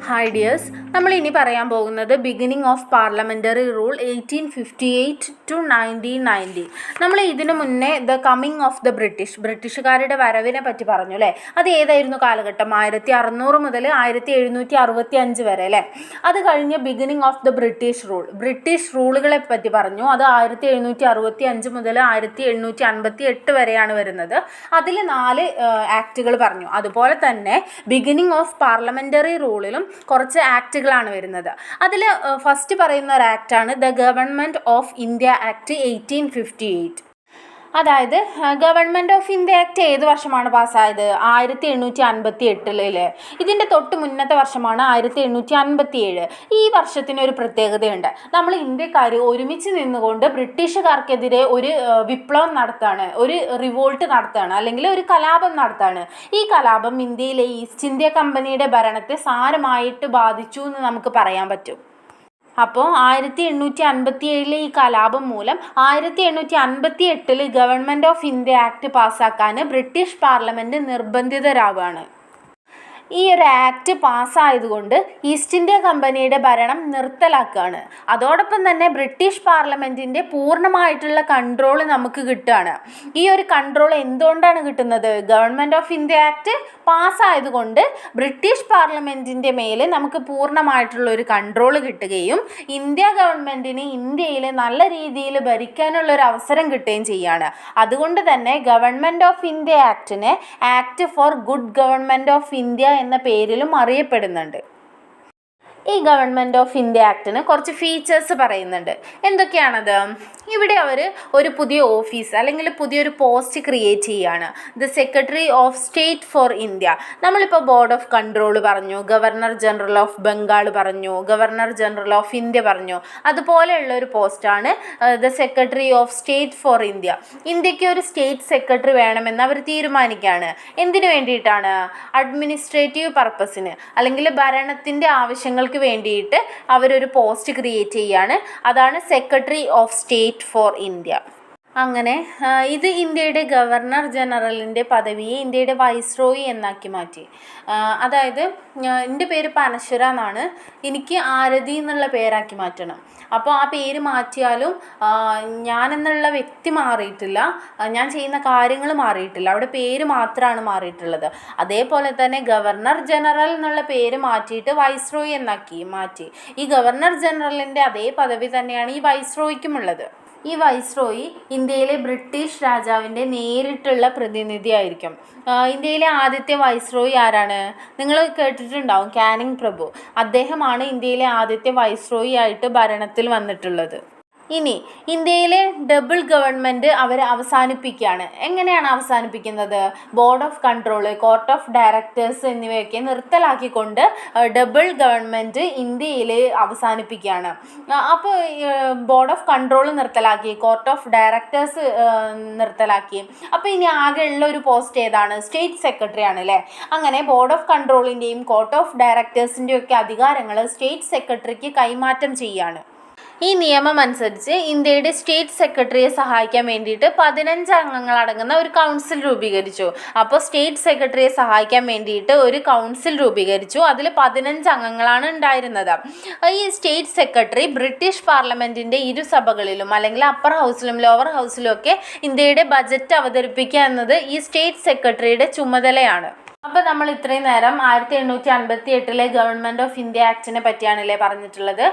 Hi dears, നമ്മൾ ഇനി പറയാൻ പോകുന്നത് beginning of parliamentary rule 1858 to 1990. നമ്മൾ ഇതിനു മുന്നേ ദ കമ്മിങ് ഓഫ് ദ ബ്രിട്ടീഷുകാരുടെ വരവിനെ പറ്റി പറഞ്ഞു അല്ലേ. അത് ഏതായിരുന്നു കാലഘട്ടം? 1600 മുതൽ 1765 വരെ അല്ലേ. അത് കഴിഞ്ഞ് ബിഗിനിങ് ഓഫ് ദ ബ്രിട്ടീഷ് റൂളുകളെ പറ്റി പറഞ്ഞു. അത് 1765 മുതൽ 1758 വരെയാണ് വരുന്നത്. അതിൽ 4 ആക്റ്റുകൾ പറഞ്ഞു. അതുപോലെ തന്നെ ബിഗിനിങ് ഓഫ് പാർലമെൻ്ററി റൂളിലും കുറച്ച് ആക്റ്റുകളാണ് വരുന്നത്. അതിൽ ഫസ്റ്റ് പറയുന്ന ഒരു ആക്റ്റാണ് the government of India act 1858. അതായത് ഗവൺമെൻറ് ഓഫ് ഇന്ത്യ ആക്ട് ഏത് വർഷമാണ് പാസ്സായത്? 1858. ഇതിൻ്റെ തൊട്ട് മുന്നത്തെ വർഷമാണ് 1857. ഈ വർഷത്തിനൊരു പ്രത്യേകതയുണ്ട്. നമ്മൾ ഇന്ത്യക്കാർ ഒരുമിച്ച് നിന്നുകൊണ്ട് ബ്രിട്ടീഷുകാർക്കെതിരെ ഒരു വിപ്ലവം നടത്തുകയാണ്, ഒരു റിവോൾട്ട് നടത്തുകയാണ്, അല്ലെങ്കിൽ ഒരു കലാപം നടത്തുകയാണ്. ഈ കലാപം ഇന്ത്യയിലെ ഈസ്റ്റ് ഇന്ത്യ കമ്പനിയുടെ ഭരണത്തെ സാരമായിട്ട് ബാധിച്ചു എന്ന് നമുക്ക് പറയാൻ പറ്റും. അപ്പോൾ 1857 ഈ കലാപം മൂലം 1858 ഗവൺമെൻറ് ഓഫ് ഇന്ത്യ ആക്ട് പാസ്സാക്കാൻ ബ്രിട്ടീഷ് പാർലമെൻറ്റ് നിർബന്ധിതരാവുകയാണ്. ഈ ഒരു ആക്ട് പാസ്സായതുകൊണ്ട് ഈസ്റ്റ് ഇന്ത്യ കമ്പനിയുടെ ഭരണം നിർത്തലാക്കുകയാണ്. അതോടൊപ്പം തന്നെ ബ്രിട്ടീഷ് പാർലമെൻറ്റിൻ്റെ പൂർണ്ണമായിട്ടുള്ള കൺട്രോൾ നമുക്ക് കിട്ടുകയാണ്. ഈ ഒരു കൺട്രോൾ എന്തുകൊണ്ടാണ് കിട്ടുന്നത്? ഗവൺമെൻറ് ഓഫ് ഇന്ത്യ ആക്ട് പാസ്സായതുകൊണ്ട് ബ്രിട്ടീഷ് പാർലമെൻറ്റിൻ്റെ മേൽ നമുക്ക് പൂർണ്ണമായിട്ടുള്ള ഒരു കൺട്രോൾ കിട്ടുകയും ഇന്ത്യ ഗവൺമെൻറ്റിന് ഇന്ത്യയിൽ നല്ല രീതിയിൽ ഭരിക്കാനുള്ള ഒരു അവസരം കിട്ടുകയും ചെയ്യുകയാണ്. അതുകൊണ്ട് തന്നെ ഗവൺമെൻറ് ഓഫ് ഇന്ത്യ ആക്ടിനെ act for good government of India എന്ന പേരിലും അറിയപ്പെടുന്നുണ്ട്. ഈ ഗവൺമെൻറ് ഓഫ് ഇന്ത്യ ആക്ടിന് കുറച്ച് ഫീച്ചേഴ്സ് പറയുന്നുണ്ട്. എന്തൊക്കെയാണത്? ഇവിടെ അവർ ഒരു പുതിയ ഓഫീസ് അല്ലെങ്കിൽ പുതിയൊരു പോസ്റ്റ് ക്രിയേറ്റ് ചെയ്യുകയാണ്. The secretary of state for India. നമ്മളിപ്പോൾ ബോർഡ് ഓഫ് കൺട്രോൾ പറഞ്ഞു, ഗവർണർ ജനറൽ ഓഫ് ബംഗാൾ പറഞ്ഞു, ഗവർണർ ജനറൽ ഓഫ് ഇന്ത്യ പറഞ്ഞു. അതുപോലെയുള്ള ഒരു പോസ്റ്റാണ് the secretary of state for India. ഇന്ത്യക്ക് ഒരു സ്റ്റേറ്റ് സെക്രട്ടറി വേണമെന്ന് അവർ തീരുമാനിക്കുകയാണ്. എന്തിനു വേണ്ടിയിട്ടാണ്? അഡ്മിനിസ്ട്രേറ്റീവ് പർപ്പസിന്, അല്ലെങ്കിൽ ഭരണത്തിൻ്റെ ആവശ്യങ്ങൾക്ക് വേണ്ടിയിട്ട് അവരൊരു പോസ്റ്റ് ക്രിയേറ്റ് ചെയ്യുകയാണ്. അതാണ് secretary of state for India. അങ്ങനെ ഇത് ഇന്ത്യയുടെ ഗവർണർ ജനറലിൻ്റെ പദവിയെ ഇന്ത്യയുടെ വൈസ്രോയി എന്നാക്കി മാറ്റി. അതായത് എൻ്റെ പേര് പനശ്വര എന്നാണ്, എനിക്ക് ആരതി എന്നുള്ള പേരാക്കി മാറ്റണം. അപ്പോൾ ആ പേര് മാറ്റിയാലും ഞാനെന്നുള്ള വ്യക്തി മാറിയിട്ടില്ല, ഞാൻ ചെയ്യുന്ന കാര്യങ്ങൾ മാറിയിട്ടില്ല, അവിടെ പേര് മാത്രമാണ് മാറിയിട്ടുള്ളത്. അതേപോലെ തന്നെ ഗവർണർ ജനറൽ എന്നുള്ള പേര് മാറ്റിയിട്ട് വൈസ്രോയി എന്നാക്കി മാറ്റി. ഈ ഗവർണർ ജനറലിൻ്റെ അതേ പദവി തന്നെയാണ് ഈ വൈസ്രോയിക്കും ഉള്ളത്. ഈ വൈസ്രോയി ഇന്ത്യയിലെ ബ്രിട്ടീഷ് രാജാവിൻ്റെ നേരിട്ടുള്ള പ്രതിനിധിയായിരിക്കും. ഇന്ത്യയിലെ ആദ്യത്തെ വൈസ്രോയി ആരാണ്? നിങ്ങൾ കേട്ടിട്ടുണ്ടാവും, കാനിങ് പ്രഭു. അദ്ദേഹമാണ് ഇന്ത്യയിലെ ആദ്യത്തെ വൈസ്രോയി ആയിട്ട് ഭരണത്തിൽ വന്നിട്ടുള്ളത്. ഇനി ഇന്ത്യയിലെ ഡബിൾ ഗവൺമെൻറ് അവർ അവസാനിപ്പിക്കുകയാണ്. എങ്ങനെയാണ് അവസാനിപ്പിക്കുന്നത്? Board of control, court of directors എന്നിവയൊക്കെ നിർത്തലാക്കിക്കൊണ്ട് ഡബിൾ ഗവൺമെൻറ് ഇന്ത്യയിൽ അവസാനിപ്പിക്കുകയാണ്. അപ്പോൾ ബോർഡ് ഓഫ് കൺട്രോൾ നിർത്തലാക്കി, കോർട്ട് ഓഫ് ഡയറക്ടേഴ്സ് നിർത്തലാക്കി. അപ്പോൾ ഇനി ആകെയുള്ള ഒരു പോസ്റ്റ് ഏതാണ്? സ്റ്റേറ്റ് സെക്രട്ടറി ആണ് അല്ലേ. അങ്ങനെ ബോർഡ് ഓഫ് കൺട്രോളിൻ്റെയും കോർട്ട് ഓഫ് ഡയറക്ടേഴ്സിൻ്റെയും ഒക്കെ അധികാരങ്ങൾ സ്റ്റേറ്റ് സെക്രട്ടറിക്ക് കൈമാറ്റം ചെയ്യുകയാണ്. ഈ നിയമം അനുസരിച്ച് ഇന്ത്യയുടെ സ്റ്റേറ്റ് സെക്രട്ടറിയെ സഹായിക്കാൻ വേണ്ടിയിട്ട് 15 അംഗങ്ങളടങ്ങുന്ന ഒരു കൗൺസിൽ രൂപീകരിച്ചു. അപ്പോൾ സ്റ്റേറ്റ് സെക്രട്ടറിയെ സഹായിക്കാൻ വേണ്ടിയിട്ട് ഒരു കൗൺസിൽ രൂപീകരിച്ചു. അതിൽ 15 അംഗങ്ങളാണ് ഉണ്ടായിരുന്നത്. ഈ സ്റ്റേറ്റ് സെക്രട്ടറി ബ്രിട്ടീഷ് പാർലമെൻറ്റിൻ്റെ ഇരുസഭകളിലും അല്ലെങ്കിൽ അപ്പർ ഹൗസിലും ലോവർ ഹൗസിലും ഒക്കെ ഇന്ത്യയുടെ ബജറ്റ് അവതരിപ്പിക്കുക എന്നത് ഈ സ്റ്റേറ്റ് സെക്രട്ടറിയുടെ ചുമതലയാണ്. അപ്പോൾ നമ്മൾ ഇത്രയും നേരം 1858 ഗവൺമെൻറ് ഓഫ് ഇന്ത്യ ആക്ടിനെ പറ്റിയാണല്ലേ പറഞ്ഞിട്ടുള്ളത്.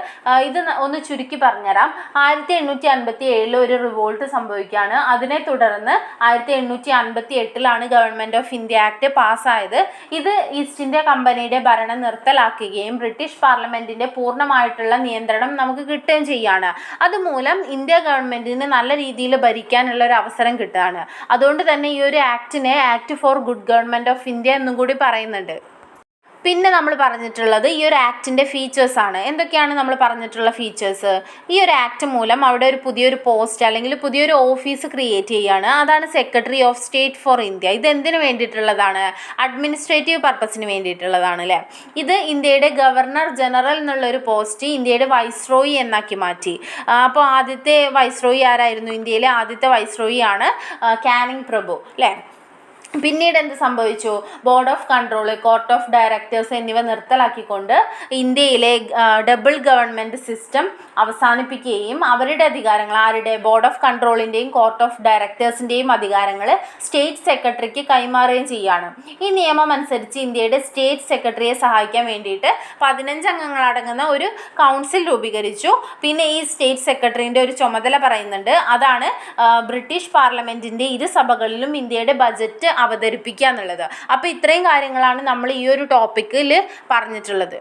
ഇത് ഒന്ന് ചുരുക്കി പറഞ്ഞുതരാം. 1857 ഒരു റിവോൾട്ട് സംഭവിക്കുകയാണ്. അതിനെ തുടർന്ന് 1858 ഗവൺമെൻറ് ഓഫ് ഇന്ത്യ ആക്ട് പാസ്സായത്. ഇത് ഈസ്റ്റ് ഇന്ത്യ കമ്പനിയുടെ ഭരണം നിർത്തലാക്കുകയും ബ്രിട്ടീഷ് പാർലമെൻറ്റിൻ്റെ പൂർണ്ണമായിട്ടുള്ള നിയന്ത്രണം നമുക്ക് കിട്ടുകയും ചെയ്യുകയാണ്. അതുമൂലം ഇന്ത്യ ഗവൺമെൻറ്റിന് നല്ല രീതിയിൽ ഭരിക്കാനുള്ള ഒരു അവസരം കിട്ടുകയാണ്. അതുകൊണ്ട് തന്നെ ഈ ഒരു ആക്ടിനെ act for good government of India എന്നും കൂടി പറയുന്നുണ്ട്. പിന്നെ നമ്മൾ പറഞ്ഞിട്ടുള്ളത് ഈ ഒരു ആക്ടിൻ്റെ ഫീച്ചേഴ്സാണ്. എന്തൊക്കെയാണ് നമ്മൾ പറഞ്ഞിട്ടുള്ള ഫീച്ചേഴ്സ്? ഈ ഒരു ആക്ട് മൂലം അവിടെ ഒരു പുതിയൊരു പോസ്റ്റ് അല്ലെങ്കിൽ പുതിയൊരു ഓഫീസ് ക്രിയേറ്റ് ചെയ്യുകയാണ്. അതാണ് secretary of state for India. ഇത് എന്തിനു വേണ്ടിയിട്ടുള്ളതാണ്? അഡ്മിനിസ്ട്രേറ്റീവ് പർപ്പസിന് വേണ്ടിയിട്ടുള്ളതാണ് അല്ലേ. ഇത് ഇന്ത്യയുടെ ഗവർണർ ജനറൽ എന്നുള്ളൊരു പോസ്റ്റ് ഇന്ത്യയുടെ വൈസ്രോയി എന്നാക്കി മാറ്റി. അപ്പോൾ ആദ്യത്തെ വൈസ്രോയി ആരായിരുന്നു? ഇന്ത്യയിലെ ആദ്യത്തെ വൈസ്രോയി ആണ് കാനിങ് പ്രഭു അല്ലേ. പിന്നീട് എന്ത് സംഭവിച്ചു? Board of control, court of directors എന്നിവ നിർത്തലാക്കിക്കൊണ്ട് ഇന്ത്യയിലെ ഡബിൾ ഗവൺമെൻറ് സിസ്റ്റം അവസാനിപ്പിക്കുകയും അവരുടെ അധികാരങ്ങൾ, ആരുടെ? ബോർഡ് ഓഫ് കൺട്രോളിൻ്റെയും കോർട്ട് ഓഫ് ഡയറക്ടേഴ്സിൻ്റെയും അധികാരങ്ങൾ സ്റ്റേറ്റ് സെക്രട്ടറിക്ക് കൈമാറുകയും ചെയ്യുകയാണ്. ഈ നിയമം അനുസരിച്ച് ഇന്ത്യയുടെ സ്റ്റേറ്റ് സെക്രട്ടറിയെ സഹായിക്കാൻ വേണ്ടിയിട്ട് 15 അംഗങ്ങളടങ്ങുന്ന ഒരു കൗൺസിൽ രൂപീകരിച്ചു. പിന്നെ ഈ സ്റ്റേറ്റ് സെക്രട്ടറിൻ്റെ ഒരു ചുമതല പറയുന്നുണ്ട്. അതാണ് ബ്രിട്ടീഷ് പാർലമെൻറ്റിൻ്റെ ഇരുസഭകളിലും ഇന്ത്യയുടെ ബജറ്റ് അവതരിപ്പിക്കുക എന്നുള്ളത്. അപ്പോൾ ഇത്രയും കാര്യങ്ങളാണ് നമ്മൾ ഈ ഒരു ടോപ്പിക്കിൽ പറഞ്ഞിട്ടുള്ളത്.